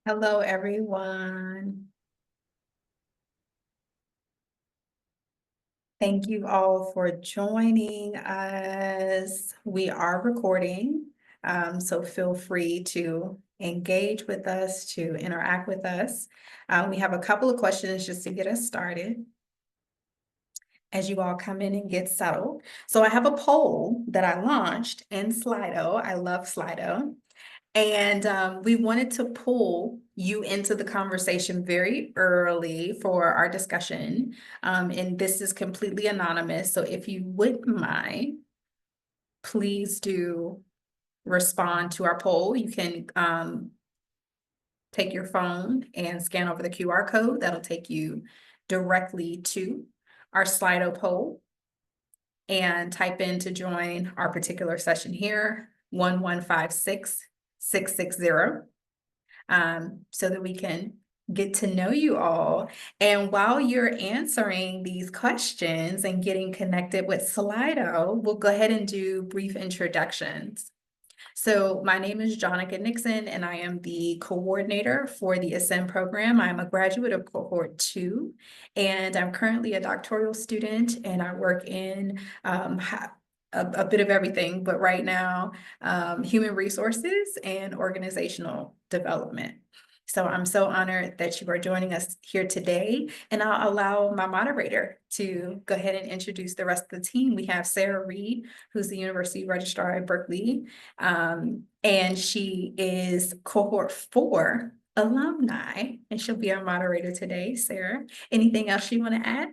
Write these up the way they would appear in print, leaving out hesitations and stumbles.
Hello, everyone. Thank you all for joining us. We are recording, so feel free to engage with us, to interact with us. We have a couple of questions just to get us started as you all come in and get settled. So I have a poll that I launched in Slido. I love Slido. And we wanted to pull you into the conversation very early for our discussion. And this is completely anonymous. So if you wouldn't mind, please do respond to our poll. You can take your phone and scan over the QR code. That'll take you directly to our Slido poll and type in to join our particular session here, 1156660. So that we can get to know you all. And while you're answering these questions and getting connected with Slido, we'll go ahead and do brief introductions. So my name is Jonica Nixon, and I am the coordinator for the Ascend program. I'm a graduate of cohort 2, and I'm currently a doctoral student, and I work in a bit of everything, but right now, human resources and organizational development. So I'm so honored that you are joining us here today, and I'll allow my moderator to go ahead and introduce the rest of the team. We have Sarah Reed, who's the University Registrar at Berkeley, and she is cohort 4 alumni, and she'll be our moderator today. Sarah, anything else you want to add?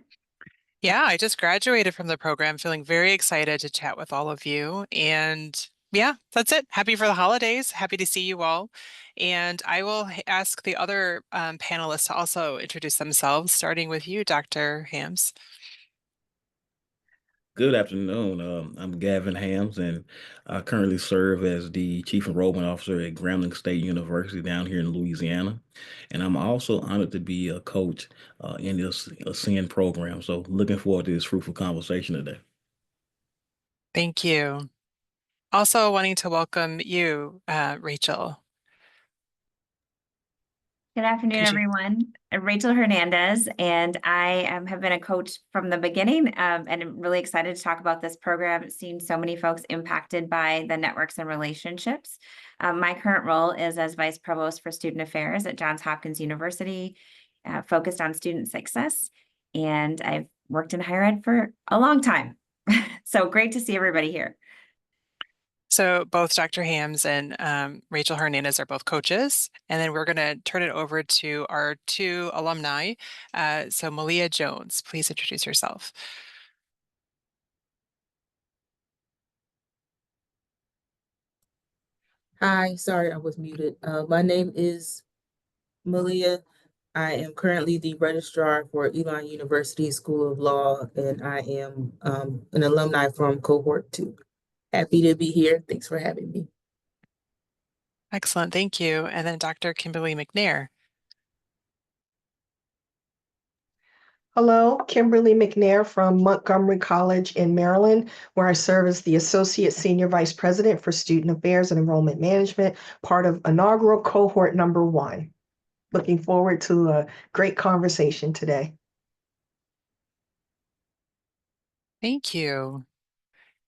Yeah, I just graduated from the program, feeling very excited to chat with all of you. And yeah, that's it. Happy for the holidays. Happy to see you all. And I will ask the other panelists to also introduce themselves, starting with you, Dr. Hams. Good afternoon. I'm Gavin Hams, and I currently serve as the Chief Enrollment Officer at Grambling State University down here in Louisiana. And I'm also honored to be a coach in this Ascend program. So looking forward to this fruitful conversation today. Thank you. Also wanting to welcome you, Rachel. Good afternoon, Could you? everyone. I'm Rachel Hernandez, and I have been a coach from the beginning, and I'm really excited to talk about this program. Seen so many folks impacted by the networks and relationships. My current role is as Vice Provost for Student Affairs at Johns Hopkins University, focused on student success, and I've worked in higher ed for a long time. So great to see everybody here. So both Dr. Hams and Rachel Hernandez are both coaches, and then we're going to turn it over to our 2 alumni. So Malia Jones, please introduce yourself. Hi, sorry I was muted. My name is Malia. I am currently the registrar for Alumni University School of Law, and I am an alumni from cohort 2. Happy to be here. Thanks for having me. Excellent, thank you. And then Dr. Kimberly McNair. Hello, Kimberly McNair from Montgomery College in Maryland, where I serve as the Associate Senior Vice President for Student Affairs and Enrollment Management, part of inaugural cohort number 1. Looking forward to a great conversation today. Thank you.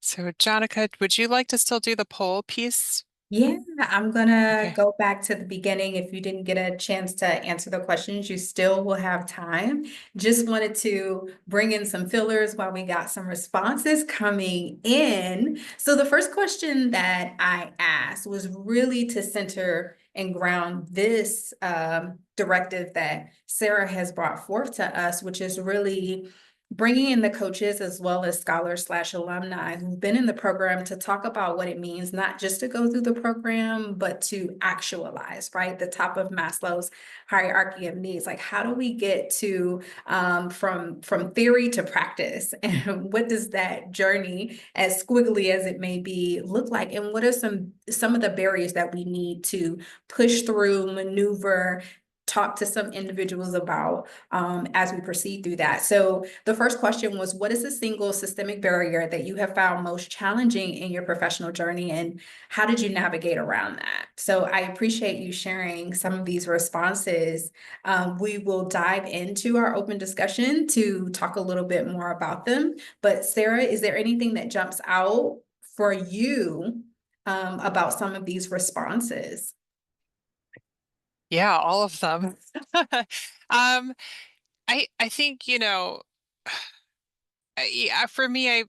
So Jonica, would you like to still do the poll piece? Yeah, I'm gonna Okay. go back to the beginning. If you didn't get a chance to answer the questions, you still will have time. Just wanted to bring in some fillers while we got some responses coming in. So the first question that I asked was really to center and ground this directive that Sarah has brought forth to us, which is really bringing in the coaches as well as scholars/alumni who've been in the program to talk about what it means, not just to go through the program, but to actualize, right? The top of Maslow's hierarchy of needs. Like, how do we get to from theory to practice? And what does that journey, as squiggly as it may be, look like? And what are some of the barriers that we need to push through, maneuver, talk to some individuals about as we proceed through that. So the first question was, what is the single systemic barrier that you have found most challenging in your professional journey, and how did you navigate around that? So I appreciate you sharing some of these responses. We will dive into our open discussion to talk a little bit more about them. But Sarah, is there anything that jumps out for you about some of these responses? Yeah, all of them. I think, yeah, for me, I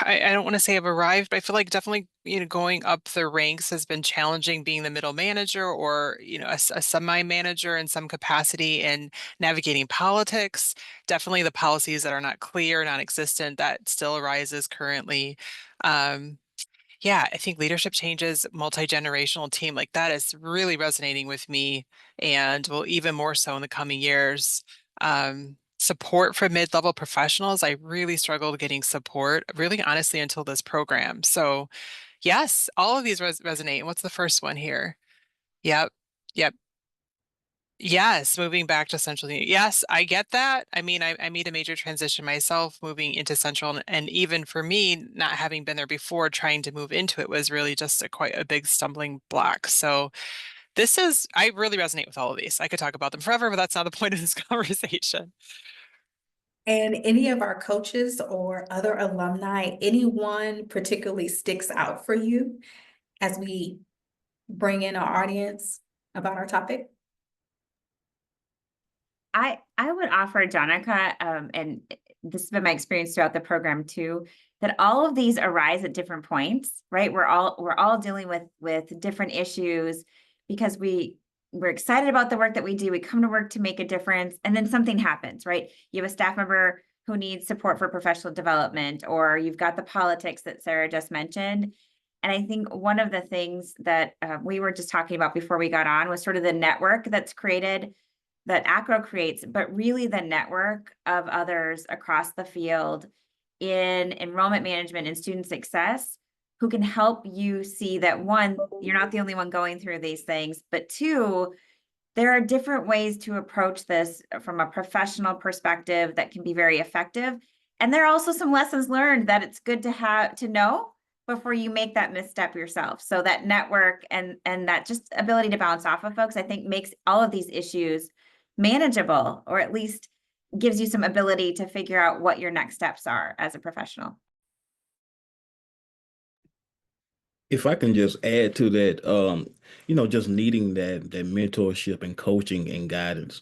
don't want to say I've arrived, but I feel like definitely, going up the ranks has been challenging, being the middle manager or, a semi-manager in some capacity, and navigating politics. Definitely the policies that are not clear, non-existent, that still arises currently. Um, yeah, I think leadership changes, multi-generational team, like that is really resonating with me, and will even more so in the coming years. Support for mid-level professionals. I really struggled getting support, really honestly, until this program. So yes, all of these resonate. And what's the first one here? Yep. Yep. Yes, moving back to central. Yes, I get that. I mean, I made a major transition myself moving into central, and even for me, not having been there before, trying to move into it was really just quite a big stumbling block. So I really resonate with all of these. I could talk about them forever, but that's not the point of this conversation. And any of our coaches or other alumni, anyone particularly sticks out for you as we bring in our audience about our topic? I would offer, Jonica, and this has been my experience throughout the program too, that all of these arise at different points, right? We're all dealing with different issues because we're excited about the work that we do. We come to work to make a difference, and then something happens, right? You have a staff member who needs support for professional development, or you've got the politics that Sarah just mentioned. And I think one of the things that we were just talking about before we got on was sort of the network that's created, that ACRO creates, but really the network of others across the field in enrollment management and student success who can help you see that, one, you're not the only one going through these things, but two, there are different ways to approach this from a professional perspective that can be very effective. And there are also some lessons learned that it's good to know before you make that misstep yourself. So that network and that just ability to bounce off of folks, I think, makes all of these issues manageable, or at least gives you some ability to figure out what your next steps are as a professional. If I can just add to that, just needing that mentorship and coaching and guidance.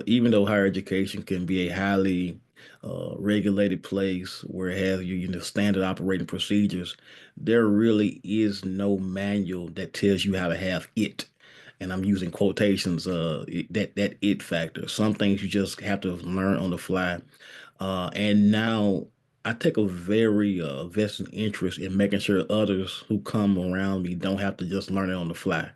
Even though higher education can be a highly regulated place where it has standard operating procedures, there really is no manual that tells you how to have it. And I'm using quotations, that it factor. Some things you just have to learn on the fly. And now I take a very vested interest in making sure others who come around me don't have to just learn it on the fly,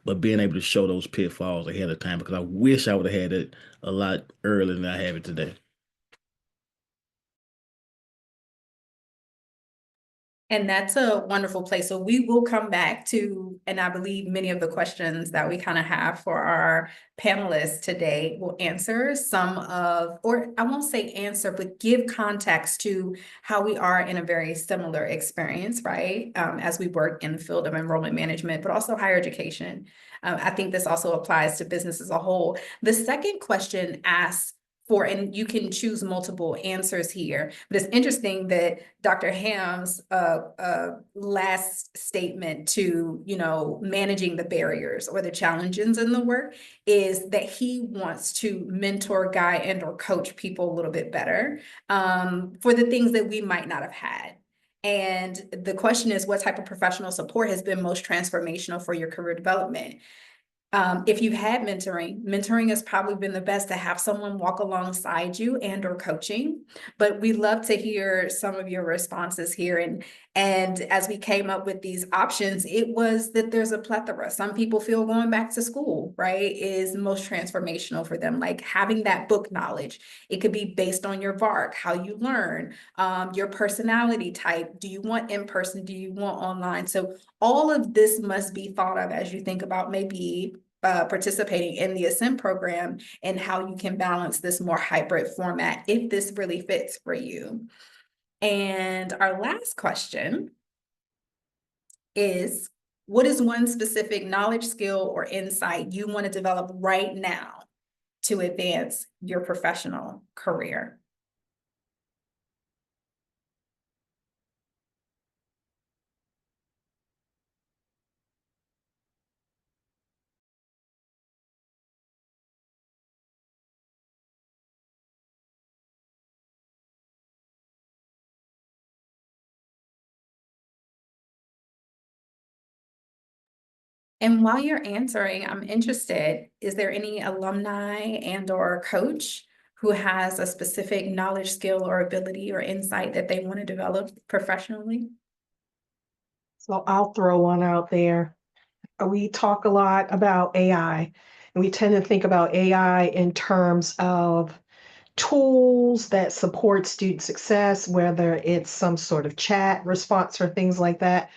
but being able to show those pitfalls ahead of time, because I wish I would have had it a lot earlier than I have it today. And that's a wonderful place. So we will come back to, and I believe many of the questions that we kind of have for our panelists today will answer some of, or I won't say answer, but give context to how we are in a very similar experience, right? As we work in the field of enrollment management, but also higher education. I think this also applies to business as a whole. The second question asks, and you can choose multiple answers here, but it's interesting that Dr. Ham's last statement to, managing the barriers or the challenges in the work is that he wants to mentor, guide, and or coach people a little bit better for the things that we might not have had. And the question is, what type of professional support has been most transformational for your career development? If you've had mentoring has probably been the best, to have someone walk alongside you and or coaching. But we love to hear some of your responses here. And as we came up with these options, it was that there's a plethora. Some people feel going back to school, right, is most transformational for them, like having that book knowledge. It could be based on your VARC, how you learn, your personality type. Do you want in person? Do you want online? So all of this must be thought of as you think about maybe participating in the Ascend program and how you can balance this more hybrid format if this really fits for you. And our last question is, what is one specific knowledge, skill, or insight you want to develop right now to advance your professional career? And while you're answering, I'm interested, is there any alumni and or coach who has a specific knowledge, skill, or ability or insight that they want to develop professionally? So I'll throw one out there. We talk a lot about AI, and we tend to think about AI in terms of tools that support student success, whether it's some sort of chat response or things like that.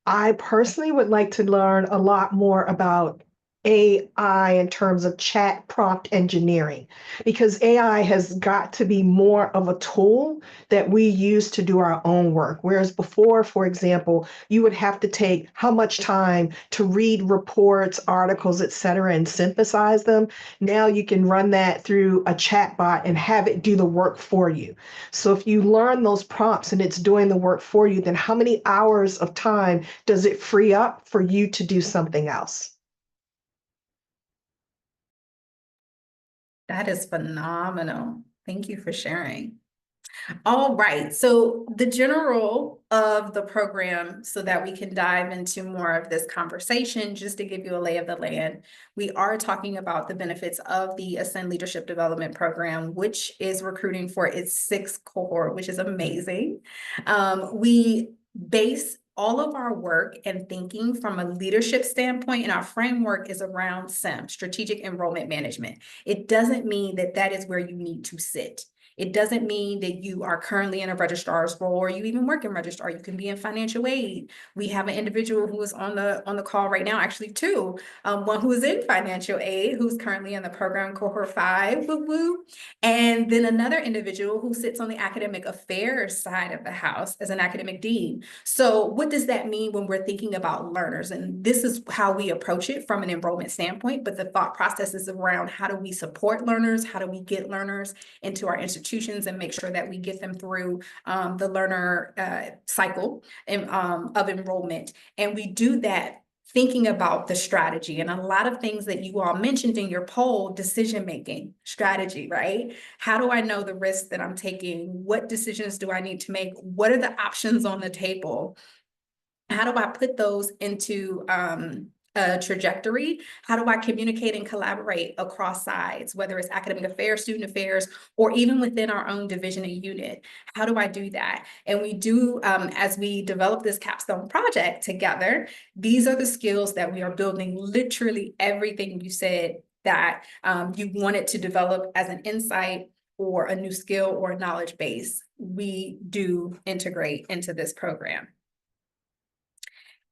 I personally would like to learn a lot more about AI in terms of chat prompt engineering, because AI has got to be more of a tool that we use to do our own work. Whereas before, for example, you would have to take how much time to read reports, articles, et cetera, and synthesize them. Now you can run that through a chat bot and have it do the work for you. So if you learn those prompts and it's doing the work for you, then how many hours of time does it free up for you to do something else? That is phenomenal. Thank you for sharing. All right, so the general of the program, so that we can dive into more of this conversation, just to give you a lay of the land, we are talking about the benefits of the Ascend Leadership Development Program, which is recruiting for its 6th cohort, which is amazing. We base all of our work and thinking from a leadership standpoint, and our framework is around SEM, Strategic Enrollment Management. It doesn't mean that that is where you need to sit. It doesn't mean that you are currently in a registrar's role or you even work in registrar. You can be in financial aid. We have an individual who is on the call right now, actually two. One who is in financial aid, who's currently in the program cohort 5, woo woo. And then another individual who sits on the academic affairs side of the house as an academic dean. So what does that mean when we're thinking about learners? And this is how we approach it from an enrollment standpoint, but the thought process is around how do we support learners? How do we get learners into our institutions and make sure that we get them through the learner cycle of enrollment. And we do that thinking about the strategy and a lot of things that you all mentioned in your poll, decision-making strategy, right? How do I know the risks that I'm taking? What decisions do I need to make? What are the options on the table? How do I put those into a trajectory? How do I communicate and collaborate across sides, whether it's academic affairs, student affairs, or even within our own division and unit? How do I do that? And we do, as we develop this capstone project together, these are the skills that we are building. Literally everything you said that you wanted to develop as an insight or a new skill or a knowledge base, we do integrate into this program.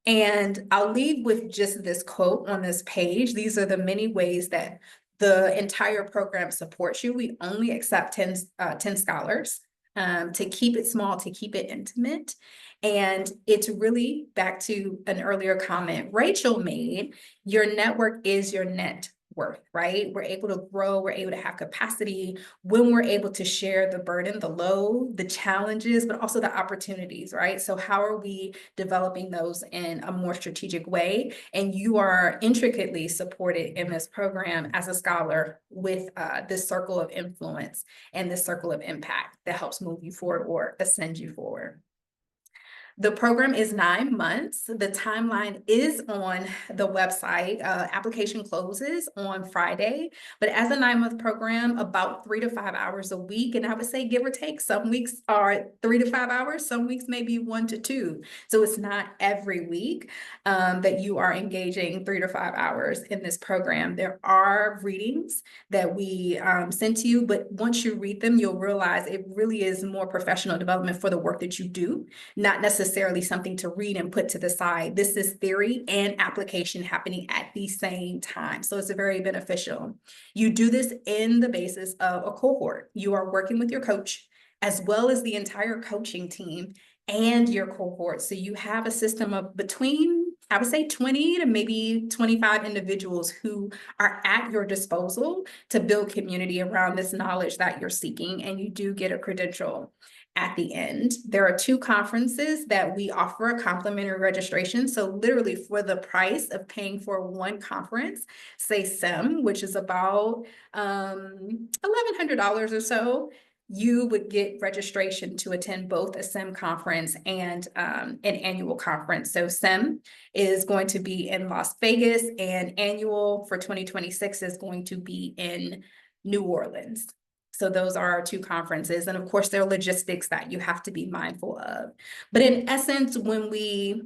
And I'll leave with just this quote on this page. These are the many ways that the entire program supports you. We only accept 10 scholars to keep it small, to keep it intimate. And it's really back to an earlier comment Rachel made, your network is your net worth, right? We're able to grow, we're able to have capacity when we're able to share the burden, the load, the challenges, but also the opportunities, right? So how are we developing those in a more strategic way? And you are intricately supported in this program as a scholar with this circle of influence and this circle of impact that helps move you forward or ascend you forward. The program is 9 months. The timeline is on the website. Application closes on Friday, but as a 9-month program, about 3 to 5 hours a week. And I would say give or take, some weeks are 3 to 5 hours, some weeks maybe 1 to 2. So it's not every week that you are engaging 3 to 5 hours in this program. There are readings that we send to you, but once you read them, you'll realize it really is more professional development for the work that you do, not necessarily necessarily something to read and put to the side. This is theory and application happening at the same time. So it's very beneficial. You do this in the basis of a cohort. You are working with your coach as well as the entire coaching team and your cohort. So you have a system of between, I would say, 20 to maybe 25 individuals who are at your disposal to build community around this knowledge that you're seeking, and you do get a credential at the end. There are 2 conferences that we offer a complimentary registration. So literally for the price of paying for 1 conference, say SEM, which is about $1,100 or so, you would get registration to attend both a SEM conference and an annual conference. So SEM is going to be in Las Vegas, and annual for 2026 is going to be in New Orleans. So those are our 2 conferences. And of course, there are logistics that you have to be mindful of. But in essence, when we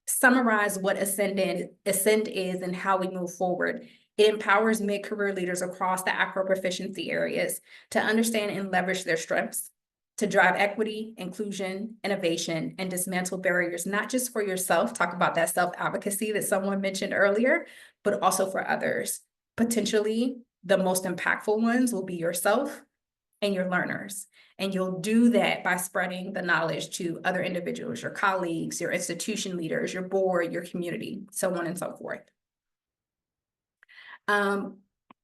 summarize what Ascend is and how we move forward, it empowers mid-career leaders across the acro proficiency areas to understand and leverage their strengths, to drive equity, inclusion, innovation, and dismantle barriers, not just for yourself, talk about that self-advocacy that someone mentioned earlier, but also for others. Potentially, the most impactful ones will be yourself and your learners. And you'll do that by spreading the knowledge to other individuals, your colleagues, your institution leaders, your board, your community, so on and so forth.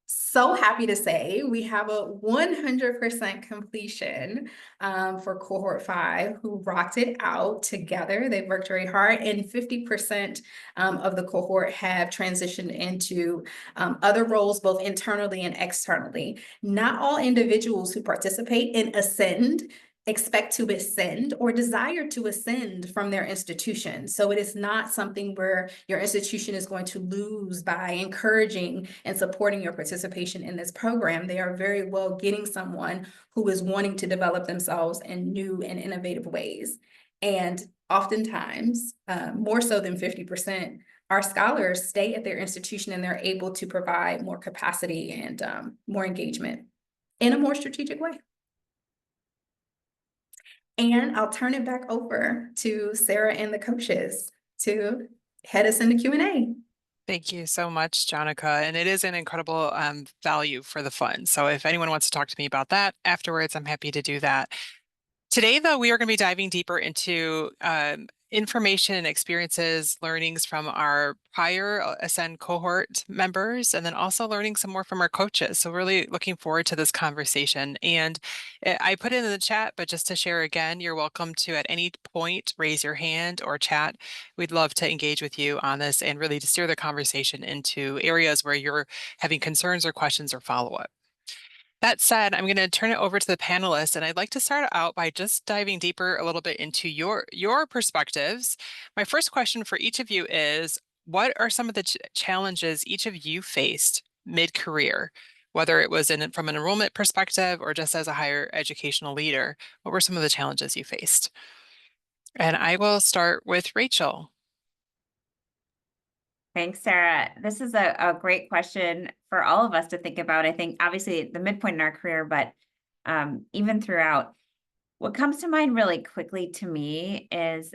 So happy to say we have a 100% completion for cohort 5, who rocked it out together. They've worked very hard, and 50% of the cohort have transitioned into other roles, both internally and externally. Not all individuals who participate in Ascend expect to ascend or desire to ascend from their institution. So it is not something where your institution is going to lose by encouraging and supporting your participation in this program. They are very well getting someone who is wanting to develop themselves in new and innovative ways. And oftentimes, more so than 50%, our scholars stay at their institution and they're able to provide more capacity and more engagement in a more strategic way. And I'll turn it back over to Sarah and the coaches to head us into Q&A. Thank you so much, Jonica. And it is an incredible value for the fund. So if anyone wants to talk to me about that afterwards, I'm happy to do that. Today, though, we are going to be diving deeper into information and experiences, learnings from our prior Ascend cohort members, and then also learning some more from our coaches. So really looking forward to this conversation. And I put it in the chat, but just to share again, you're welcome to at any point raise your hand or chat. We'd love to engage with you on this and really to steer the conversation into areas where you're having concerns or questions or follow-up. That said, I'm going to turn it over to the panelists, and I'd like to start out by just diving deeper a little bit into your perspectives. My first question for each of you is, what are some of the challenges each of you faced mid-career, whether it was from an enrollment perspective or just as a higher educational leader? What were some of the challenges you faced? And I will start with Rachel. Thanks, Sarah. This is a great question for all of us to think about. I think obviously the midpoint in our career, but even throughout, what comes to mind really quickly to me is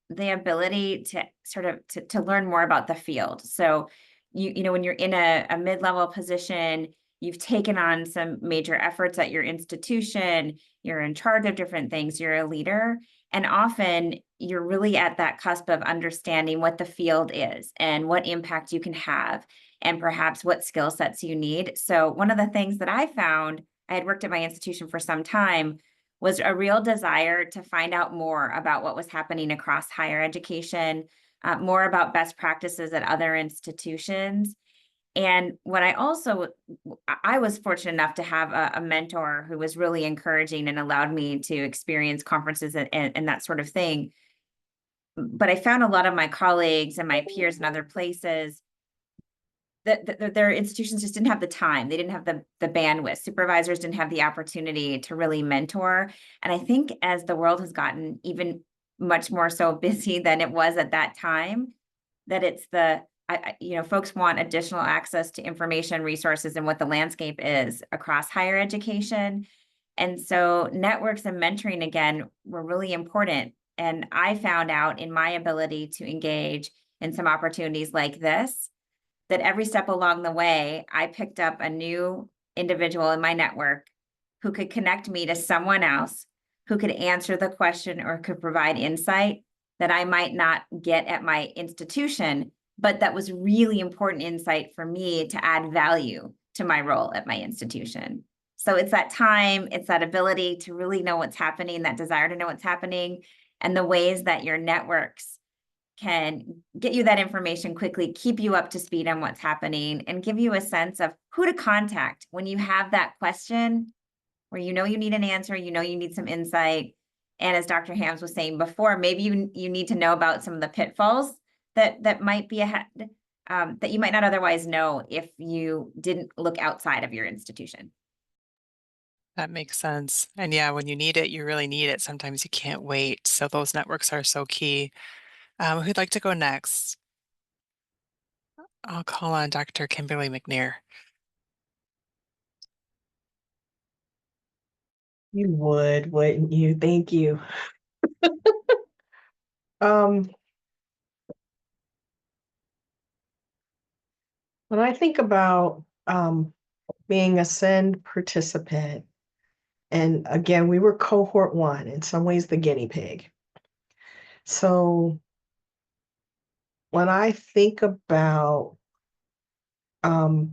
the ability to sort of to learn more about the field. So you know, when you're in a mid-level position, you've taken on some major efforts at your institution, you're in charge of different things, you're a leader. And often you're really at that cusp of understanding what the field is and what impact you can have and perhaps what skill sets you need. So one of the things that I found, I had worked at my institution for some time, was a real desire to find out more about what was happening across higher education, more about best practices at other institutions. And what I was fortunate enough to have a mentor who was really encouraging and allowed me to experience conferences and that sort of thing. But I found a lot of my colleagues and my peers in other places that their institutions just didn't have the time. They didn't have the bandwidth. Supervisors didn't have the opportunity to really mentor. And I think as the world has gotten even much more so busy than it was at that time, that it's folks want additional access to information, resources, and what the landscape is across higher education. And so networks and mentoring, again, were really important. And I found out in my ability to engage in some opportunities like this, that every step along the way, I picked up a new individual in my network who could connect me to someone else who could answer the question or could provide insight that I might not get at my institution, but that was really important insight for me to add value to my role at my institution. So it's that time, it's that ability to really know what's happening, that desire to know what's happening, and the ways that your networks can get you that information quickly, keep you up to speed on what's happening, and give you a sense of who to contact when you have that question where you know you need an answer, you know you need some insight. And as Dr. Hams was saying before, maybe you need to know about some of the pitfalls that might be ahead, that you might not otherwise know if you didn't look outside of your institution. That makes sense. And yeah, when you need it, you really need it. Sometimes you can't wait. So those networks are so key. Who'd like to go next? I'll call on Dr. Kimberly McNair. You would, wouldn't you? Thank you. When I think about being a SEND participant, and again, we were cohort 1, in some ways the guinea pig. So when I think about how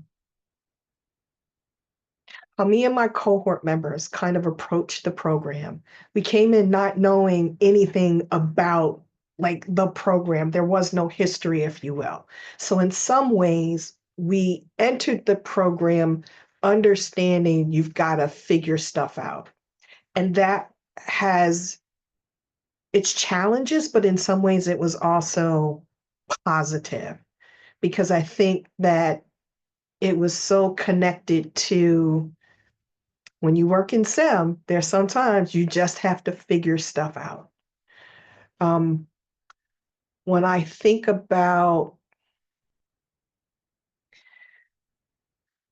me and my cohort members kind of approached the program, we came in not knowing anything about like the program. There was no history, if you will. So in some ways, we entered the program understanding you've got to figure stuff out. And that has its challenges, but in some ways it was also positive because I think that it was so connected to when you work in STEM, there's sometimes you just have to figure stuff out. When I think about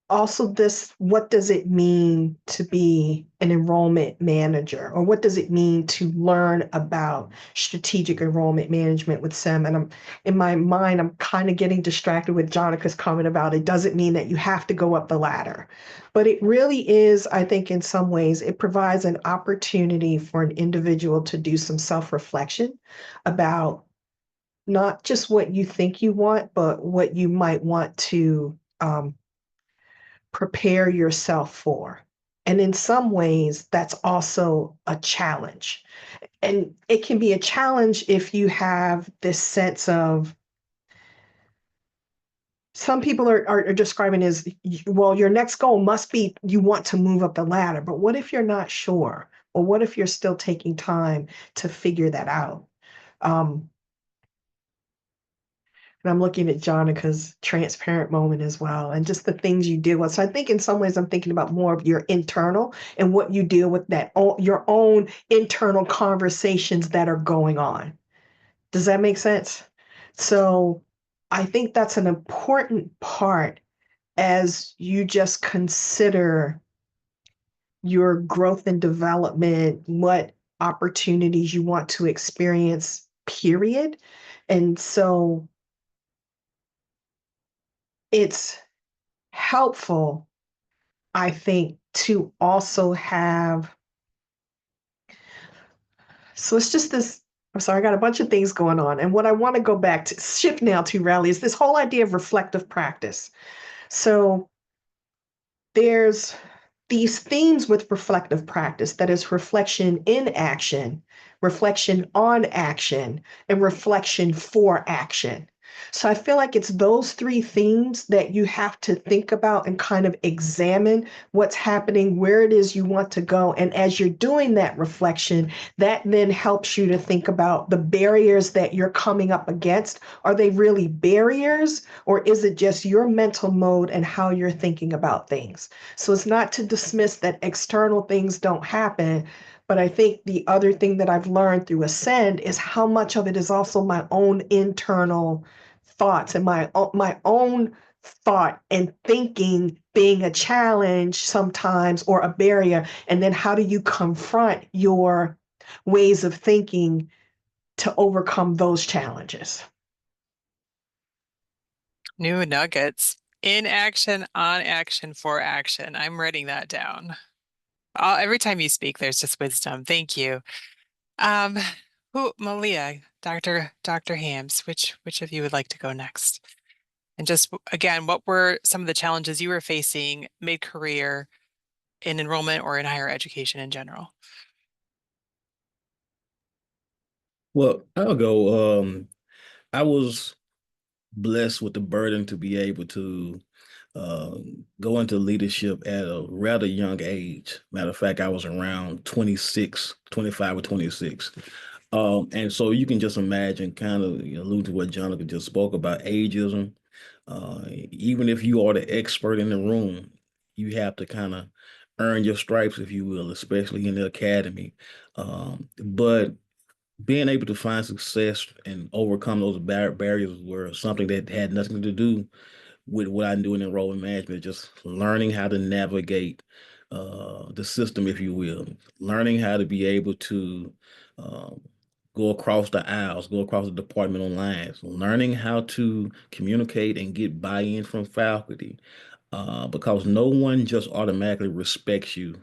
also this, what does it mean to be an enrollment manager? Or what does it mean to learn about strategic enrollment management with STEM? And in my mind, I'm kind of getting distracted with Jonica's comment about it doesn't mean that you have to go up the ladder. But it really is, I think in some ways, it provides an opportunity for an individual to do some self-reflection about not just what you think you want, but what you might want to prepare yourself for. And in some ways, that's also a challenge. And it can be a challenge if you have this sense of, some people are describing as, well, your next goal must be you want to move up the ladder. But what if you're not sure? Or what if you're still taking time to figure that out? And I'm looking at Jonica's transparent moment as well, and just the things you deal with. So I think in some ways I'm thinking about more of your internal and what you deal with, that your own internal conversations that are going on. Does that make sense? So I think that's an important part as you just consider your growth and development, what opportunities you want to experience, period. And so it's helpful, I think, to also have, so it's just this, I'm sorry, I got a bunch of things going on. And what I want to go back to, shift now to, Riley, is this whole idea of reflective practice. So there's these themes with reflective practice, that is reflection in action, reflection on action, and reflection for action. So I feel like it's those 3 themes that you have to think about and kind of examine what's happening, where it is you want to go. And as you're doing that reflection, that then helps you to think about the barriers that you're coming up against. Are they really barriers, or is it just your mental mode and how you're thinking about things? So it's not to dismiss that external things don't happen, but I think the other thing that I've learned through Ascend is how much of it is also my own internal thoughts and my own thought and thinking being a challenge sometimes, or a barrier. And then how do you confront your ways of thinking to overcome those challenges. New nuggets. In action, on action, for action. I'm writing that down. Every time you speak, there's just wisdom. Thank you. Um, Malia, Dr. Hams, which of you would like to go next? And just again, what were some of the challenges you were facing mid-career in enrollment or in higher education in general? Well, I'll go. I was blessed with the burden to be able to go into leadership at a rather young age. Matter of fact, I was around 26, 25 or 26. And so you can just imagine, kind of allude to what Jonathan just spoke about, ageism. Even if you are the expert in the room, you have to kind of earn your stripes, if you will, especially in the academy. But being able to find success and overcome those barriers were something that had nothing to do with what I do in enrollment management, just learning how to navigate the system, if you will, learning how to be able to um, go across the aisles, go across the departmental lines, learning how to communicate and get buy-in from faculty, because no one just automatically respects you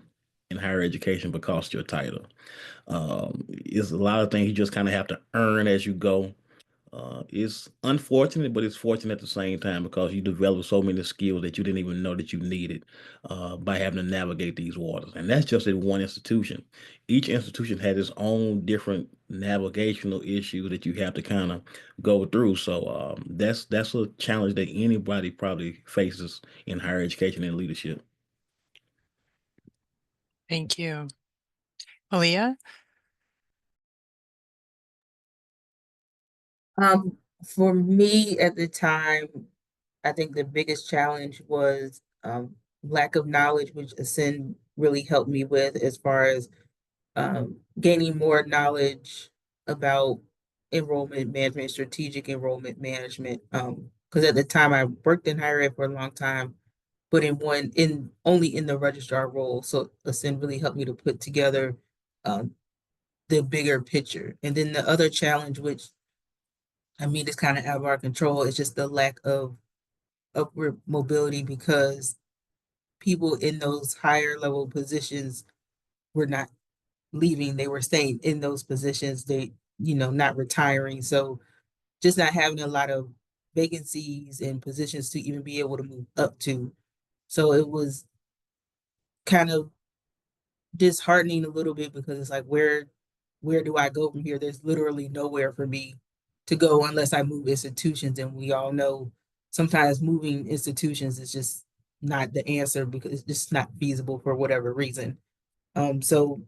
in higher education because of your title. It's a lot of things you just kind of have to earn as you go. It's unfortunate, but it's fortunate at the same time because you develop so many skills that you didn't even know that you needed by having to navigate these waters. And that's just in one institution. Each institution had its own different navigational issue that you have to kind of go through. So that's a challenge that anybody probably faces in higher education and leadership. Thank you. Malia? For me at the time, I think the biggest challenge was lack of knowledge, which Ascend really helped me with as far as gaining more knowledge about enrollment management, strategic enrollment management. Because at the time I worked in higher ed for a long time, but in only in the registrar role. So Ascend really helped me to put together um, the bigger picture. And then the other challenge, which I mean, it's kind of out of our control, is just the lack of upward mobility because people in those higher level positions were not leaving, they were staying in those positions, they, not retiring. So just not having a lot of vacancies and positions to even be able to move up to. So it was kind of disheartening a little bit because it's like, where do I go from here? There's literally nowhere for me to go unless I move institutions. And we all know sometimes moving institutions is just not the answer because it's just not feasible for whatever reason. So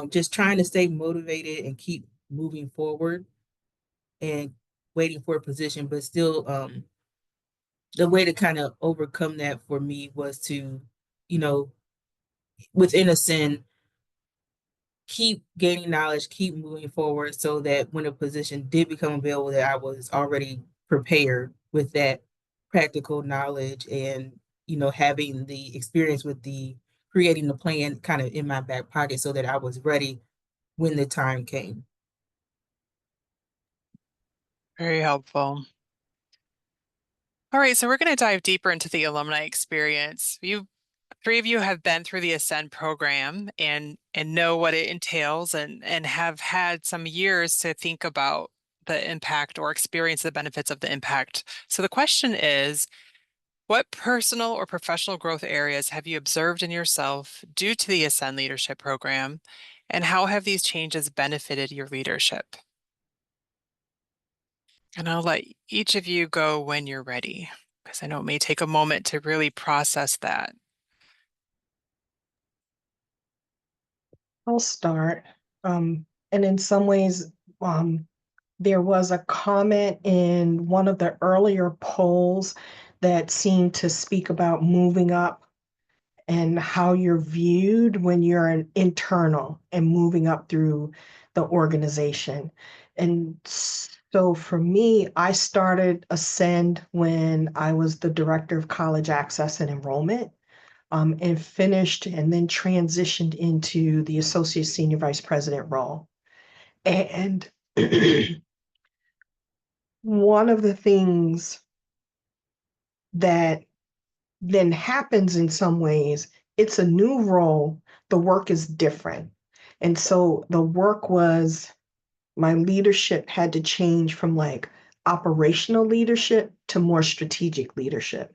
just trying to stay motivated and keep moving forward and waiting for a position, but still the way to kind of overcome that for me was to, you know, within a sin, keep gaining knowledge, keep moving forward so that when a position did become available, that I was already prepared with that practical knowledge and, having the experience with the creating the plan kind of in my back pocket so that I was ready when the time came. Very helpful. All right, so we're going to dive deeper into the alumni experience. You three of you have been through the Ascend program and know what it entails and have had some years to think about the impact or experience the benefits of the impact. So the question is, what personal or professional growth areas have you observed in yourself due to the Ascend leadership program, and how have these changes benefited your leadership? And I'll let each of you go when you're ready, because I know it may take a moment to really process that. I'll start. And in some ways, there was a comment in one of the earlier polls that seemed to speak about moving up and how you're viewed when you're an internal and moving up through the organization. And so for me, I started Ascend when I was the director of college access and enrollment, and finished and then transitioned into the associate senior vice president role. And one of the things that then happens in some ways, it's a new role, the work is different. And so the work was, my leadership had to change from like operational leadership to more strategic leadership.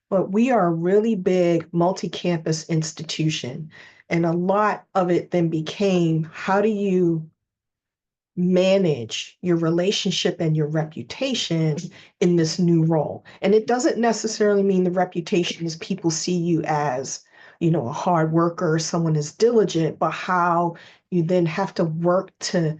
But we are a really big multi-campus institution. And a lot of it then became, how do you manage your relationship and your reputation in this new role? And it doesn't necessarily mean the reputation is people see you as, a hard worker or someone is diligent, but how you then have to work to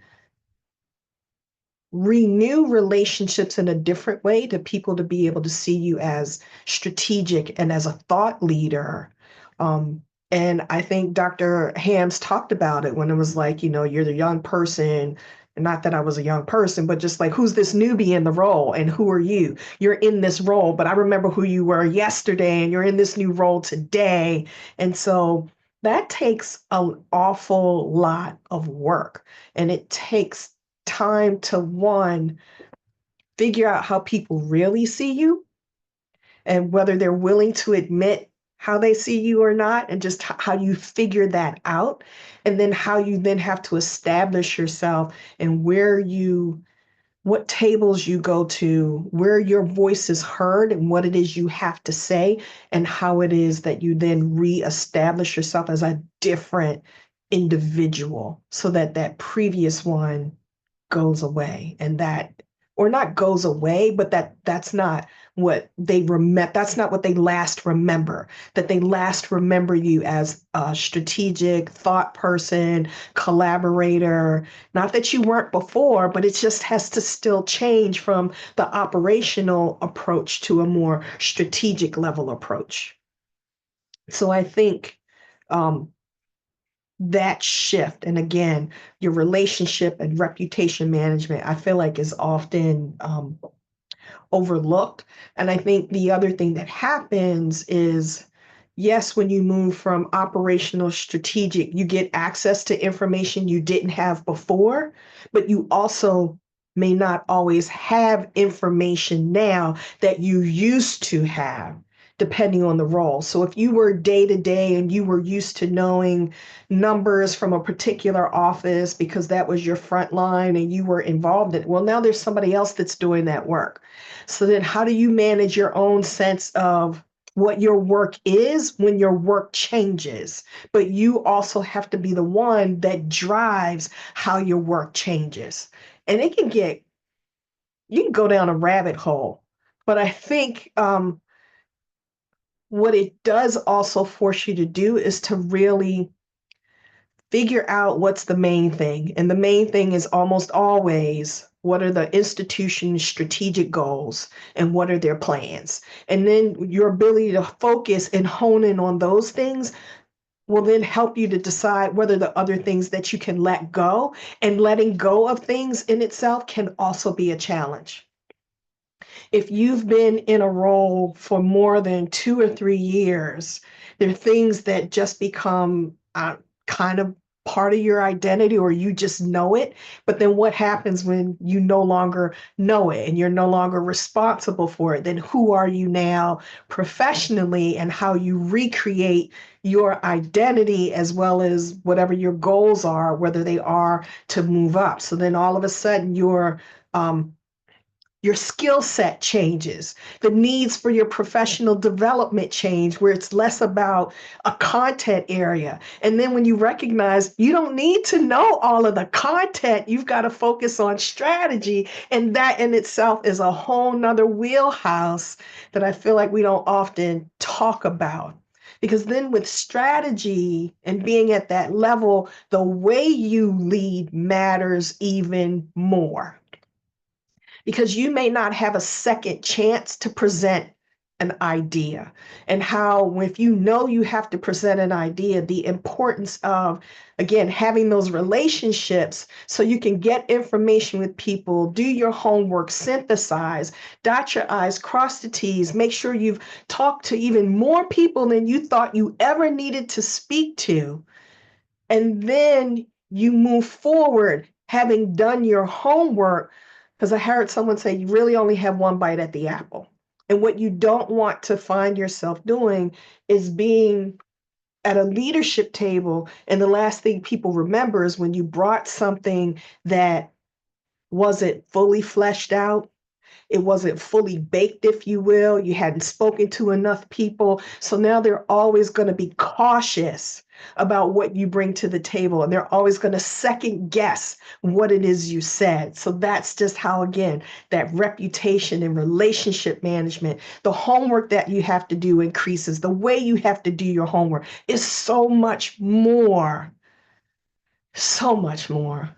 renew relationships in a different way to people to be able to see you as strategic and as a thought leader. Um, and I think Dr. Hams talked about it when it was like, you're the young person. Not that I was a young person, but just like, who's this newbie in the role and who are you? You're in this role, but I remember who you were yesterday and you're in this new role today. And so that takes an awful lot of work, and it takes time to, one, figure out how people really see you and whether they're willing to admit how they see you or not, and just how you figure that out. And then how you then have to establish yourself and what tables you go to, where your voice is heard and what it is you have to say, and how it is that you then reestablish yourself as a different individual so that that previous one goes away, and that, or not goes away, but that's not what they remember. That's not what they last remember. That they last remember you as a strategic thought person, collaborator. Not that you weren't before, but it just has to still change from the operational approach to a more strategic level approach. So I think that shift, and again, your relationship and reputation management, I feel like is often overlooked. And I think the other thing that happens is, yes, when you move from operational strategic, you get access to information you didn't have before, but you also may not always have information now that you used to have, depending on the role. So if you were day to day and you were used to knowing numbers from a particular office because that was your front line and you were involved in it, well, now there's somebody else that's doing that work. So then how do you manage your own sense of what your work is when your work changes? But you also have to be the one that drives how your work changes. And you can go down a rabbit hole. But I think what it does also force you to do is to really figure out what's the main thing. And the main thing is almost always, what are the institution's strategic goals and what are their plans? And then your ability to focus and hone in on those things will then help you to decide whether the other things that you can let go. And letting go of things in itself can also be a challenge. If you've been in a role for more than 2 or 3 years, there are things that just become kind of part of your identity, or you just know it. But then what happens when you no longer know it and you're no longer responsible for it? Then who are you now professionally, and how you recreate your identity as well as whatever your goals are, whether they are to move up. So then all of a sudden your skill set changes, the needs for your professional development change, where it's less about a content area. And then when you recognize you don't need to know all of the content, you've got to focus on strategy. And that in itself is a whole nother wheelhouse that I feel like we don't often talk about. Because then with strategy and being at that level, the way you lead matters even more, because you may not have a second chance to present an idea. And how, if you know you have to present an idea, the importance of, again, having those relationships so you can get information with people, do your homework, synthesize, dot your I's, cross the T's, make sure you've talked to even more people than you thought you ever needed to speak to. And then you move forward having done your homework, because I heard someone say you really only have one bite at the apple. And what you don't want to find yourself doing is being at a leadership table, and the last thing people remember is when you brought something that wasn't fully fleshed out. It wasn't fully baked, if you will. You hadn't spoken to enough people. So now they're always going to be cautious about what you bring to the table. And they're always going to second guess what it is you said. So that's just how, again, that reputation and relationship management, the homework that you have to do increases. The way you have to do your homework is so much more, so much more.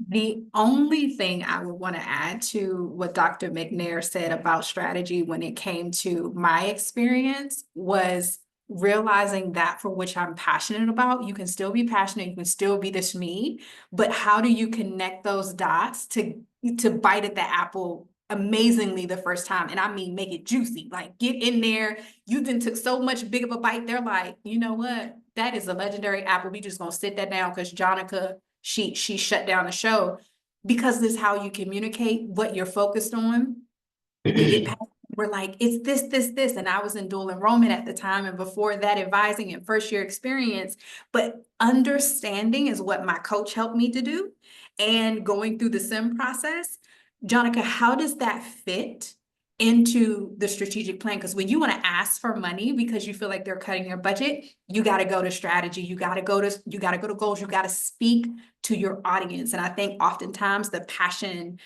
The only thing I would want to add to what Dr. McNair said about strategy when it came to my experience was realizing that for which I'm passionate about, you can still be passionate, you can still be this me, but how do you connect those dots to bite at the apple amazingly the first time? And I mean, make it juicy, like get in there. You then took so much big of a bite. They're like, you know what? That is a legendary apple. We just gonna sit that down because Jonica she shut down the show, because this is how you communicate what you're focused on. We get past, we're like, it's this, and I was in dual enrollment at the time, and before that, advising and first year experience. But understanding is what my coach helped me to do, and going through the sim process. Jonica, how does that fit into the strategic plan? Because when you want to ask for money because you feel like they're cutting your budget, you got to go to strategy, you got to go to goals, you got to speak to your audience. And I think oftentimes the passion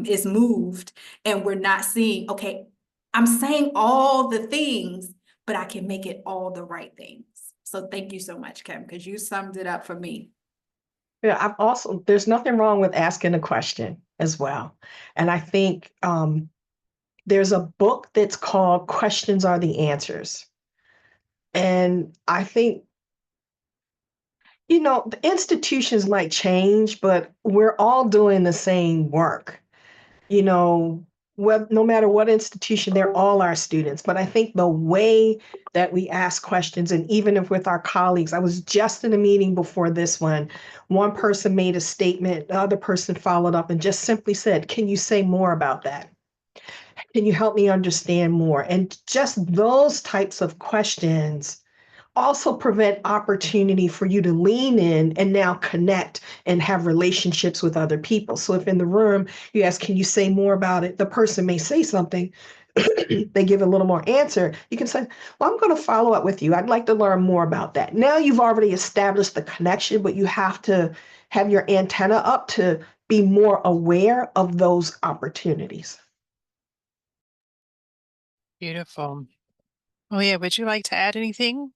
is moved, and we're not seeing, okay, I'm saying all the things, but I can make it all the right things. So thank you so much, Kim, because you summed it up for me. Yeah, there's nothing wrong with asking a question as well. And I think there's a book that's called Questions Are the Answers. And I think, the institutions might change, but we're all doing the same work. No matter what institution, they're all our students. But I think the way that we ask questions, and even if with our colleagues, I was just in a meeting before this one person made a statement, the other person followed up and just simply said, can you say more about that? Can you help me understand more? And just those types of questions also prevent opportunity for you to lean in and now connect and have relationships with other people. So if in the room you ask, can you say more about it? The person may say something, they give a little more answer. You can say, well, I'm going to follow up with you. I'd like to learn more about that. Now you've already established the connection, but you have to have your antenna up to be more aware of those opportunities. Beautiful. Leah, would you like to add anything?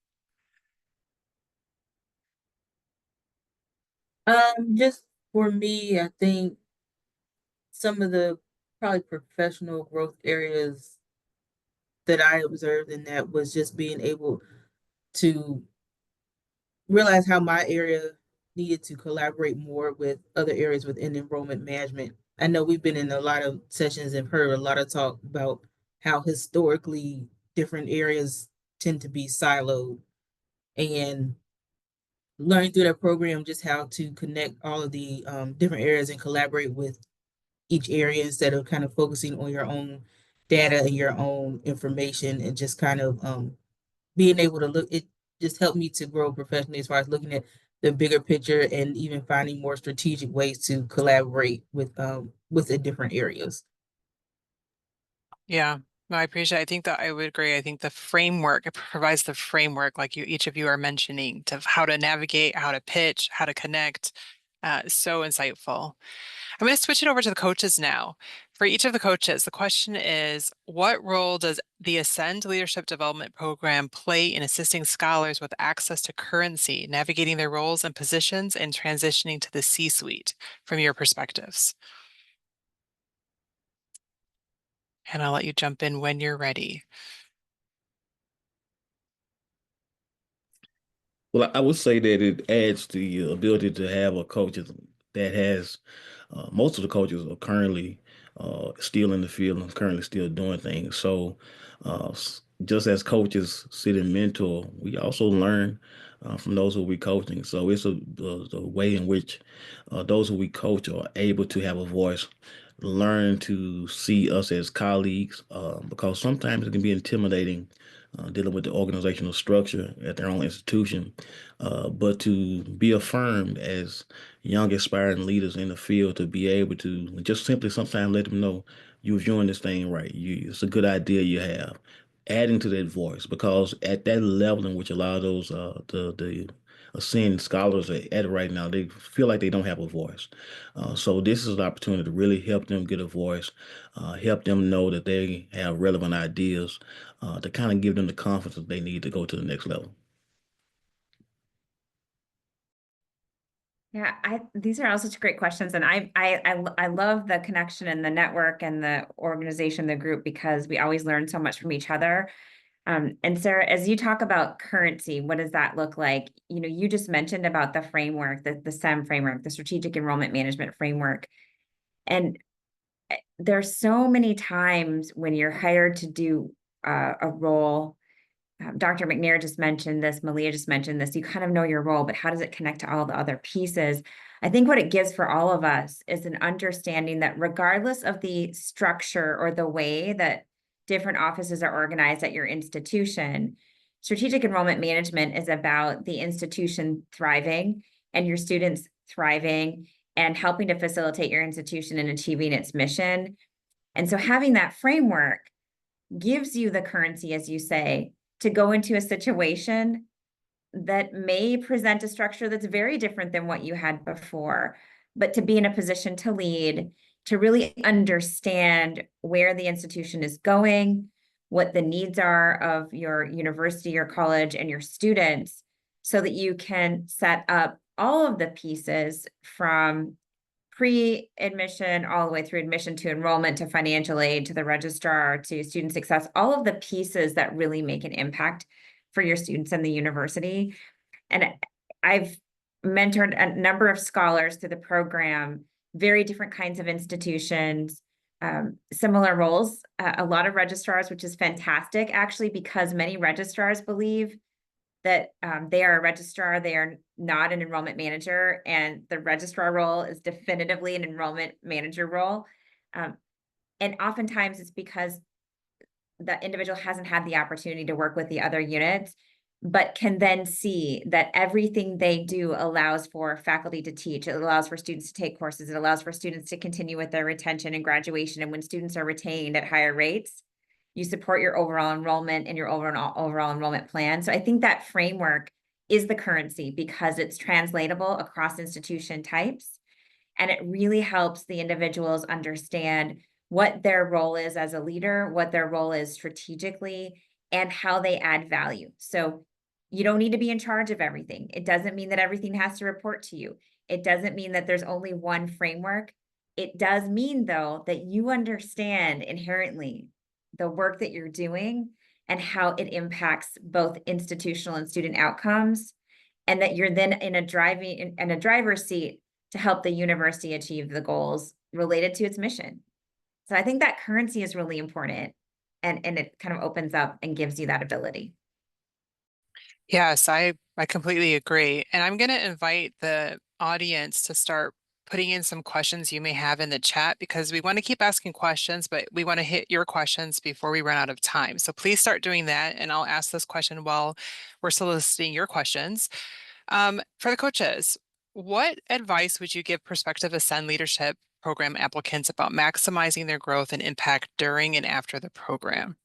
Just for me, I think some of the probably professional growth areas that I observed in that was just being able to realize how my area needed to collaborate more with other areas within enrollment management. I know we've been in a lot of sessions and heard a lot of talk about how historically different areas tend to be siloed, and learning through that program just how to connect all of the different areas and collaborate with each area instead of kind of focusing on your own data and your own information, and just kind of being able to look, it just helped me to grow professionally as far as looking at the bigger picture and even finding more strategic ways to collaborate with the different areas. Yeah, no, I appreciate it. I think that I would agree. I think the framework, it provides the framework, like each of you are mentioning, to how to navigate, how to pitch, how to connect. So insightful. I'm going to switch it over to the coaches now. For each of the coaches, the question is, what role does the Ascend Leadership Development Program play in assisting scholars with access to currency, navigating their roles and positions, and transitioning to the C-suite from your perspectives? And I'll let you jump in when you're ready. Well, I would say that it adds the ability to have a coach that has most of the coaches are currently still in the field and currently still doing things. So just as coaches sit and mentor, we also learn from those who we coaching. So it's the way in which those who we coach are able to have a voice, learn to see us as colleagues, because sometimes it can be intimidating dealing with the organizational structure at their own institution, but to be affirmed as young aspiring leaders in the field, to be able to just simply sometimes let them know you're doing this thing right. It's a good idea you have. Adding to that voice, because at that level in which a lot of those the ascending scholars are at right now, they feel like they don't have a voice. So this is an opportunity to really help them get a voice, help them know that they have relevant ideas, to kind of give them the confidence that they need to go to the next level. Yeah, these are all such great questions, and I love the connection and the network and the organization, the group, because we always learn so much from each other. And Sarah, as you talk about currency, what does that look like? You know, you just mentioned about the framework, the SEM framework, the Strategic Enrollment Management Framework, and there's so many times when you're hired to do a role. Dr. McNair just mentioned this, Malia just mentioned this, you kind of know your role, but how does it connect to all the other pieces? I think what it gives for all of us is an understanding that regardless of the structure or the way that different offices are organized at your institution, strategic enrollment management is about the institution thriving and your students thriving and helping to facilitate your institution in achieving its mission. And so having that framework gives you the currency, as you say, to go into a situation that may present a structure that's very different than what you had before, but to be in a position to lead, to really understand where the institution is going, what the needs are of your university or college and your students, so that you can set up all of the pieces from pre-admission all the way through admission to enrollment to financial aid to the registrar to student success, all of the pieces that really make an impact for your students in the university. And I've mentored a number of scholars through the program, very different kinds of institutions, similar roles, a lot of registrars, which is fantastic, actually, because many registrars believe that they are a registrar, they are not an enrollment manager, and the registrar role is definitively an enrollment manager role. And oftentimes it's because the individual hasn't had the opportunity to work with the other units, but can then see that everything they do allows for faculty to teach, it allows for students to take courses, it allows for students to continue with their retention and graduation. And when students are retained at higher rates, you support your overall enrollment and your overall enrollment plan. So I think that framework is the currency because it's translatable across institution types. And it really helps the individuals understand what their role is as a leader, what their role is strategically, and how they add value. So you don't need to be in charge of everything. It doesn't mean that everything has to report to you. It doesn't mean that there's only one framework. It does mean, though, that you understand inherently the work that you're doing and how it impacts both institutional and student outcomes, and that you're then in a driver's seat to help the university achieve the goals related to its mission. So I think that currency is really important, and it kind of opens up and gives you that ability. Yes, I completely agree. And I'm going to invite the audience to start putting in some questions you may have in the chat, because we want to keep asking questions, but we want to hit your questions before we run out of time. So please start doing that, and I'll ask this question while we're soliciting your questions. For the coaches, what advice would you give prospective Ascend Leadership Program applicants about maximizing their growth and impact during and after the program?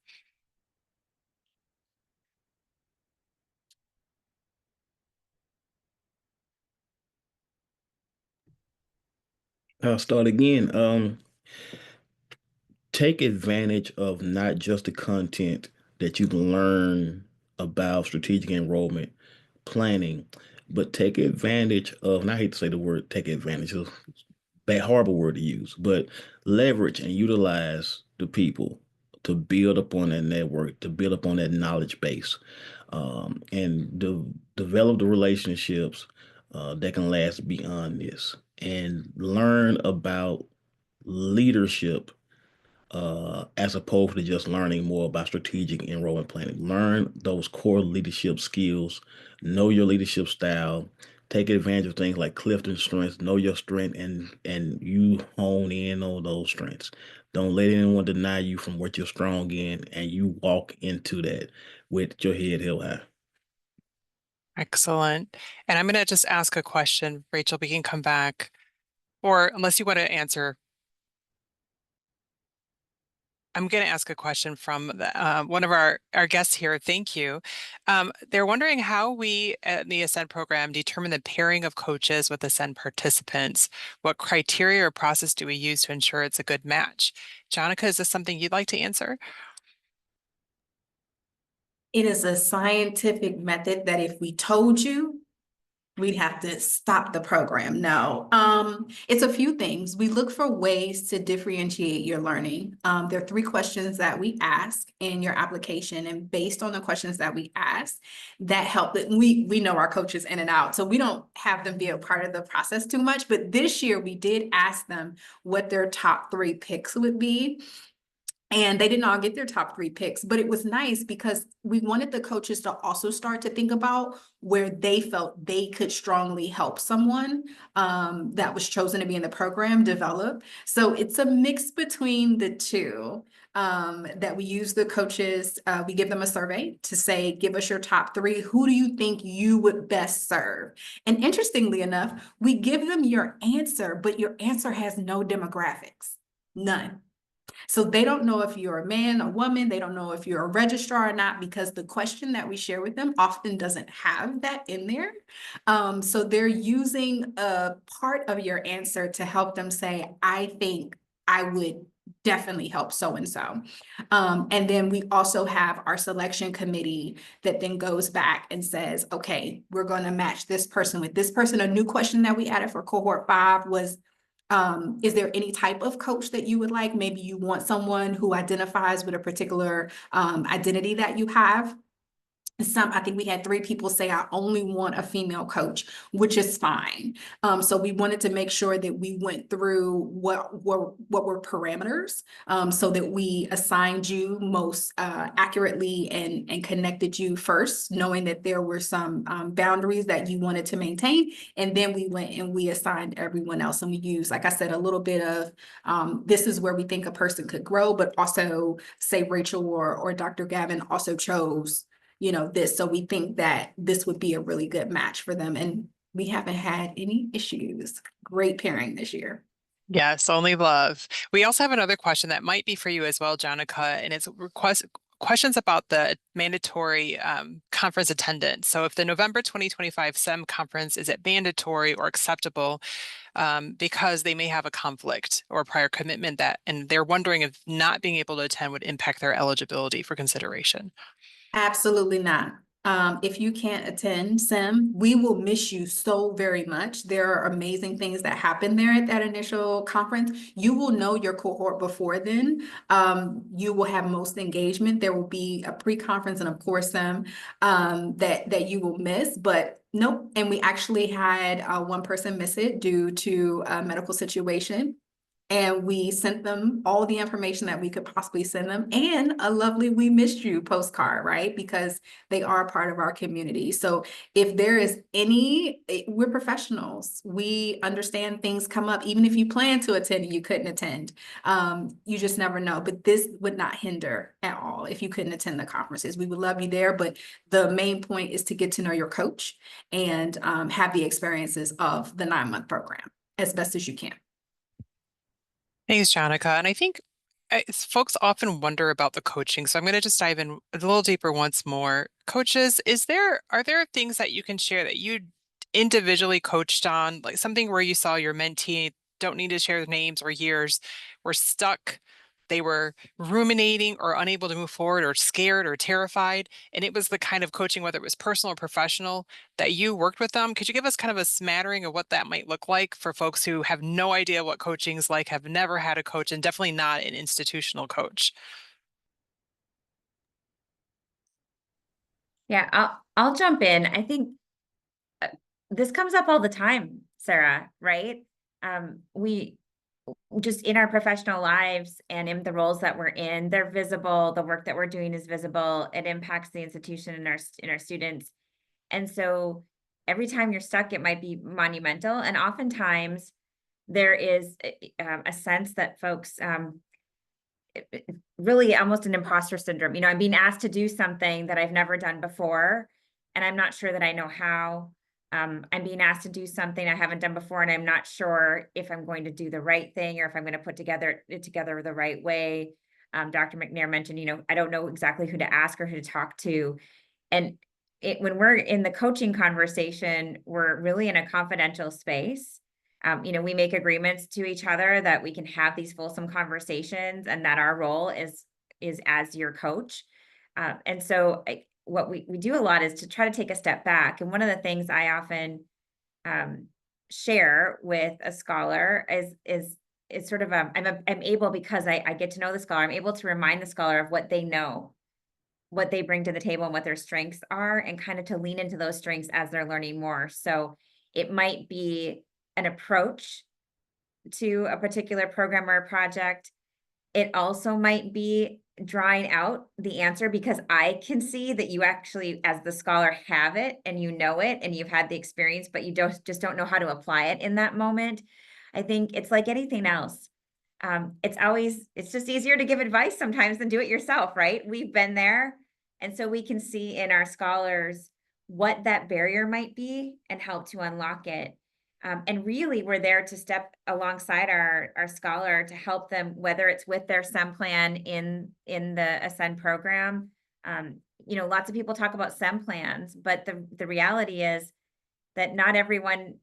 I'll start again. Take advantage of not just the content that you learn about strategic enrollment planning, but take advantage of, and I hate to say the word take advantage of, that horrible word to use, but leverage and utilize the people to build upon that network, to build upon that knowledge base, and develop the relationships that can last beyond this, and learn about leadership as opposed to just learning more about strategic enrollment planning. Learn those core leadership skills, know your leadership style, take advantage of things like Clifton strengths, know your strength, and you hone in on those strengths. Don't let anyone deny you from what you're strong in, and you walk into that with your head held high. Excellent. And I'm going to just ask a question. Rachel, we can come back, or unless you want to answer, I'm going to ask a question from one of our guests here. Thank you. They're wondering how we at the Ascend program determine the pairing of coaches with Ascend participants. What criteria or process do we use to ensure it's a good match? Jonica, is this something you'd like to answer? It is a scientific method that if we told you, we'd have to stop the program. No, it's a few things. We look for ways to differentiate your learning. There are 3 questions that we ask in your application, and based on the questions that we ask, that help that we know our coaches in and out, so we don't have them be a part of the process too much. But this year we did ask them what their top 3 picks would be. And they didn't all get their top 3 picks, but it was nice because we wanted the coaches to also start to think about where they felt they could strongly help someone that was chosen to be in the program develop. So it's a mix between the two that we use the coaches. We give them a survey to say, give us your top 3. Who do you think you would best serve? And interestingly enough, we give them your answer, but your answer has no demographics, none. So they don't know if you're a man, a woman, they don't know if you're a registrar or not, because the question that we share with them often doesn't have that in there. So they're using a part of your answer to help them say, I think I would definitely help so-and-so. And then we also have our selection committee that then goes back and says, okay, we're going to match this person with this person. A new question that we added for cohort 5 was, is there any type of coach that you would like? Maybe you want someone who identifies with a particular identity that you have. I think we had 3 people say, I only want a female coach, which is fine. So we wanted to make sure that we went through what were parameters, so that we assigned you most accurately and connected you first, knowing that there were some boundaries that you wanted to maintain. And then we went and we assigned everyone else. And we used, like I said, a little bit of this is where we think a person could grow, but also say Rachel or Dr. Gavin also chose this. So we think that this would be a really good match for them. And we haven't had any issues. Great pairing this year. Yes, only love. We also have another question that might be for you as well, Jonica, and it's questions about the mandatory conference attendance. So if the November 2025 SEM conference, is it mandatory or acceptable because they may have a conflict or a prior commitment and they're wondering if not being able to attend would impact their eligibility for consideration? Absolutely not. If you can't attend SIM, we will miss you so very much. There are amazing things that happen there at that initial conference. You will know your cohort before then. You will have most engagement. There will be a pre-conference and of course SIM that you will miss, but nope. And we actually had one person miss it due to a medical situation. And we sent them all the information that we could possibly send them and a lovely "We missed you" postcard, right? Because they are a part of our community. So if there is we're professionals. We understand things come up, even if you plan to attend and you couldn't attend. You just never know. But this would not hinder at all if you couldn't attend the conferences. We would love you there, but the main point is to get to know your coach and have the experiences of the 9-month program as best as you can. Thanks, Jonica. And I think folks often wonder about the coaching. So I'm going to just dive in a little deeper once more. Coaches, are there things that you can share that you individually coached on, like something where you saw your mentee, don't need to share the names or years, were stuck, they were ruminating or unable to move forward or scared or terrified, and it was the kind of coaching, whether it was personal or professional, that you worked with them? Could you give us kind of a smattering of what that might look like for folks who have no idea what coaching is like, have never had a coach, and definitely not an institutional coach? Yeah, I'll jump in. I think this comes up all the time, Sarah, right? We just in our professional lives and in the roles that we're in, they're visible. The work that we're doing is visible. It impacts the institution and our students. And so every time you're stuck, it might be monumental. And oftentimes there is a sense that folks really almost an imposter syndrome. You know, I'm being asked to do something that I've never done before, and I'm not sure that I know how. I'm being asked to do something I haven't done before, and I'm not sure if I'm going to do the right thing or if I'm going to put it together the right way. Dr. McNair mentioned, you know, I don't know exactly who to ask or who to talk to. And when we're in the coaching conversation, we're really in a confidential space. You know, we make agreements to each other that we can have these fulsome conversations and that our role is as your coach. And so what we do a lot is to try to take a step back. And one of the things I often share with a scholar is sort of I'm able, because I get to know the scholar, I'm able to remind the scholar of what they know, what they bring to the table and what their strengths are, and kind of to lean into those strengths as they're learning more. So it might be an approach to a particular program or project. It also might be drawing out the answer because I can see that you actually, as the scholar, have it and you know it and you've had the experience, but you don't know how to apply it in that moment. I think it's like anything else. It's just easier to give advice sometimes than do it yourself, right? We've been there. And so we can see in our scholars what that barrier might be and help to unlock it. And really, we're there to step alongside our scholar to help them, whether it's with their SEM plan in the Ascend program. You know, lots of people talk about SEM plans, but the reality is that not everyone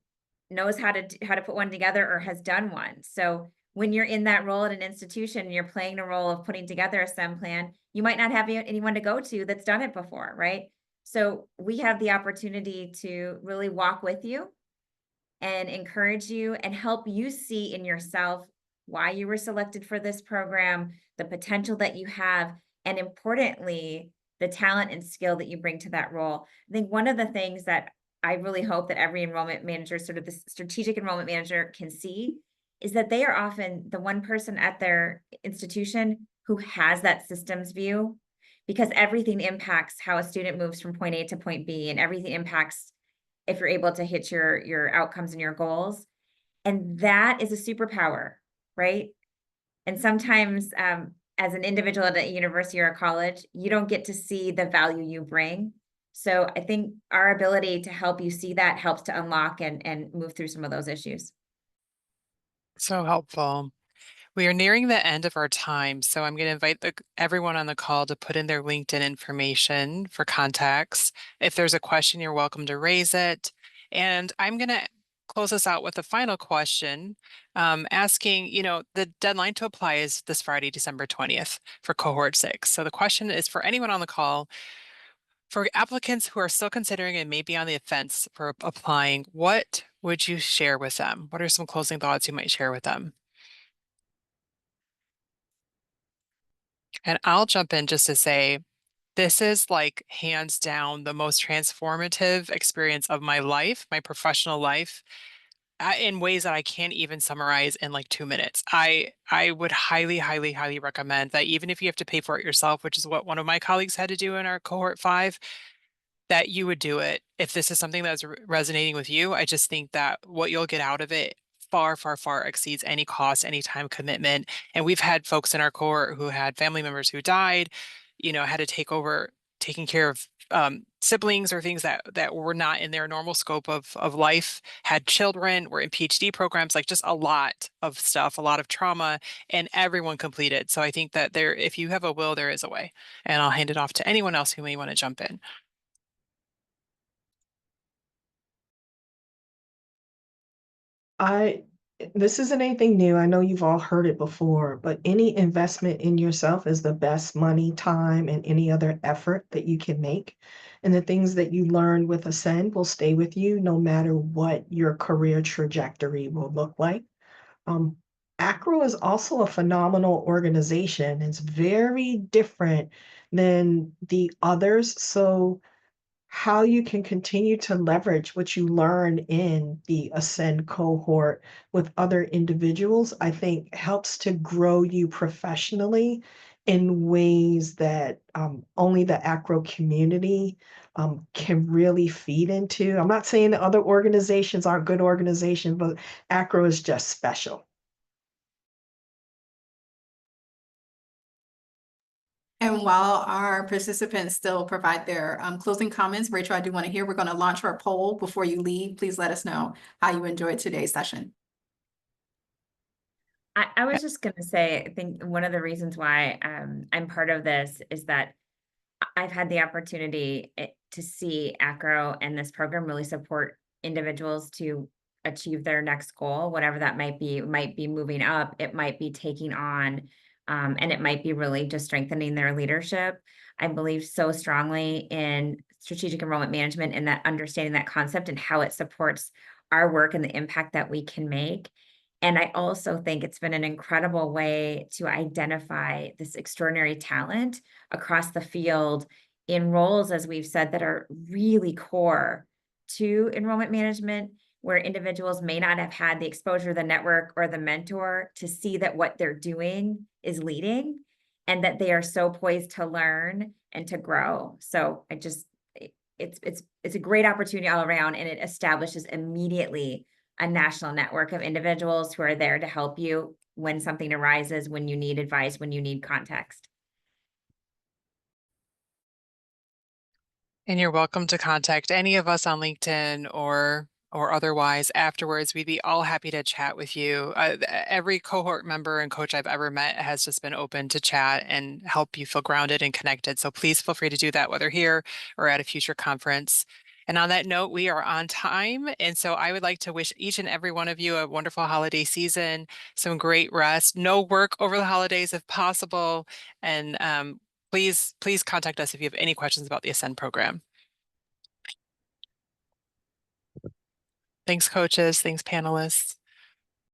knows how to put one together or has done one. So when you're in that role at an institution and you're playing the role of putting together a SEM plan, you might not have anyone to go to that's done it before, right? So we have the opportunity to really walk with you and encourage you and help you see in yourself why you were selected for this program, the potential that you have, and importantly, the talent and skill that you bring to that role. I think one of the things that I really hope that every enrollment manager, sort of the strategic enrollment manager, can see is that they are often the one person at their institution who has that systems view, because everything impacts how a student moves from point A to point B, and everything impacts if you're able to hit your outcomes and your goals. And that is a superpower, right? And sometimes as an individual at a university or a college, you don't get to see the value you bring. So I think our ability to help you see that helps to unlock and move through some of those issues. So helpful. We are nearing the end of our time, so I'm going to invite everyone on the call to put in their LinkedIn information for contacts. If there's a question, you're welcome to raise it. And I'm going to close us out with a final question, asking, you know, the deadline to apply is this Friday, December 20th for cohort 6. So the question is for anyone on the call, for applicants who are still considering and may be on the fence for applying, what would you share with them? What are some closing thoughts you might share with them? And I'll jump in just to say, this is like hands down the most transformative experience of my life, my professional life, in ways that I can't even summarize in like 2 minutes. I would highly, highly, highly recommend that even if you have to pay for it yourself, which is what one of my colleagues had to do in our cohort 5, that you would do it. If this is something that's resonating with you, I just think that what you'll get out of it far, far, far exceeds any cost, any time commitment. And we've had folks in our cohort who had family members who died, you know, had to take over taking care of siblings or things that were not in their normal scope of life, had children, were in PhD programs, like just a lot of stuff, a lot of trauma, and everyone completed. So I think that if you have a will, there is a way. And I'll hand it off to anyone else who may want to jump in. This isn't anything new. I know you've all heard it before, but any investment in yourself is the best money, time, and any other effort that you can make. And the things that you learn with Ascend will stay with you no matter what your career trajectory will look like. ACRO is also a phenomenal organization. It's very different than the others. So how you can continue to leverage what you learn in the Ascend cohort with other individuals, I think helps to grow you professionally in ways that only the acro community can really feed into. I'm not saying that other organizations aren't good organizations, but acro is just special. And while our participants still provide their closing comments, Rachel, I do want to hear, we're going to launch our poll before you leave. Please let us know how you enjoyed today's session. I was just going to say, I think one of the reasons why I'm part of this is that I've had the opportunity to see ACRO and this program really support individuals to achieve their next goal, whatever that might be. It might be moving up, it might be taking on, and it might be really just strengthening their leadership. I believe so strongly in strategic enrollment management and that understanding that concept and how it supports our work and the impact that we can make. And I also think it's been an incredible way to identify this extraordinary talent across the field in roles, as we've said, that are really core to enrollment management, where individuals may not have had the exposure, the network, or the mentor to see that what they're doing is leading and that they are so poised to learn and to grow. So it's a great opportunity all around, and it establishes immediately a national network of individuals who are there to help you when something arises, when you need advice, when you need context. And you're welcome to contact any of us on LinkedIn or otherwise afterwards. We'd be all happy to chat with you. Every cohort member and coach I've ever met has just been open to chat and help you feel grounded and connected. So please feel free to do that, whether here or at a future conference. And on that note, we are on time. And so I would like to wish each and every one of you a wonderful holiday season, some great rest, no work over the holidays if possible. And please contact us if you have any questions about the Ascend program. Thanks, coaches. Thanks, panelists.